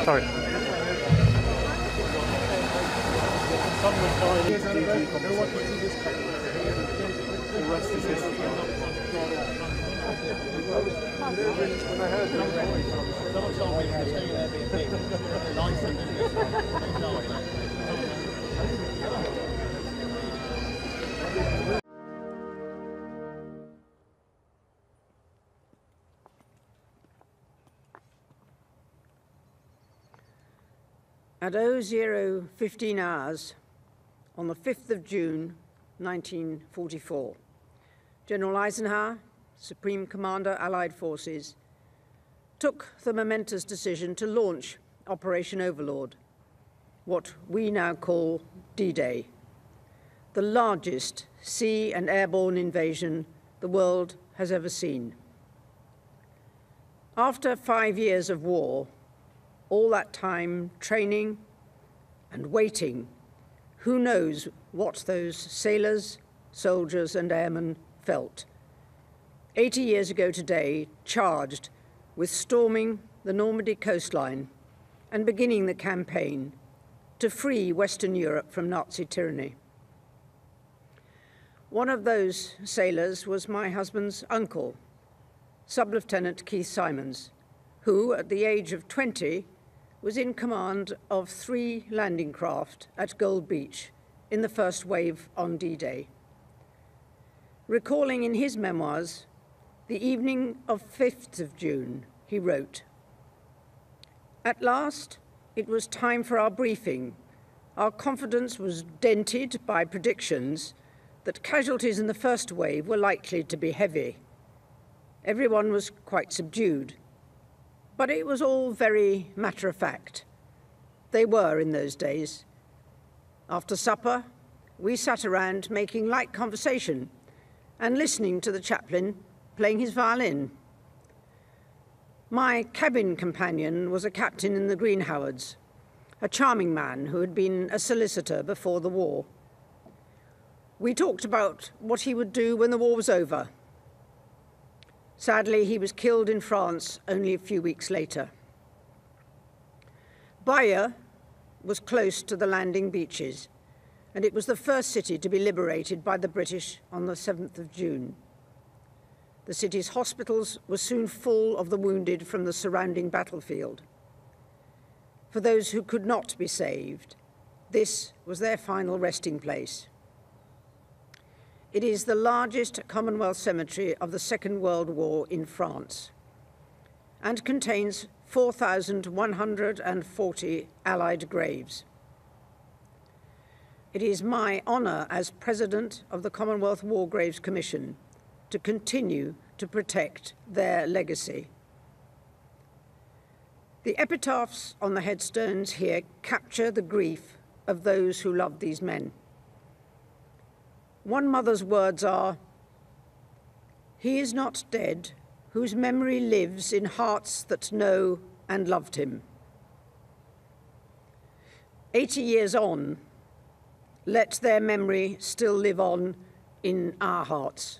Sorry. At 00:15 hours on the 5th of June, 1944, General Eisenhower, Supreme Commander, Allied Forces, took the momentous decision to launch Operation Overlord, what we now call D-Day, the largest sea and airborne invasion the world has ever seen. After 5 years of war, all that time training and waiting, who knows what those sailors, soldiers, and airmen felt 80 years ago today, charged with storming the Normandy coastline and beginning the campaign to free Western Europe from Nazi tyranny. One of those sailors was my husband's uncle, Sub-Lieutenant Keith Simons, who, at the age of 20, was in command of 3 landing craft at Gold Beach in the first wave on D-Day. Recalling in his memoirs the evening of 5th of June, he wrote, "At last, it was time for our briefing. Our confidence was dented by predictions that casualties in the first wave were likely to be heavy. Everyone was quite subdued. But it was all very matter-of-fact. They were in those days. After supper, we sat around making light conversation and listening to the chaplain playing his violin. My cabin companion was a captain in the Green Howards, a charming man who had been a solicitor before the war. We talked about what he would do when the war was over. Sadly, he was killed in France only a few weeks later. Bayeux was close to the landing beaches, and it was the first city to be liberated by the British on the 7th of June. The city's hospitals were soon full of the wounded from the surrounding battlefield. For those who could not be saved, this was their final resting place. It is the largest Commonwealth cemetery of the Second World War in France and contains 4,140 Allied graves. It is my honour as President of the Commonwealth War Graves Commission to continue to protect their legacy. The epitaphs on the headstones here capture the grief of those who loved these men. One mother's words are, "He is not dead, whose memory lives in hearts that know and loved him." 80 years on, let their memory still live on in our hearts.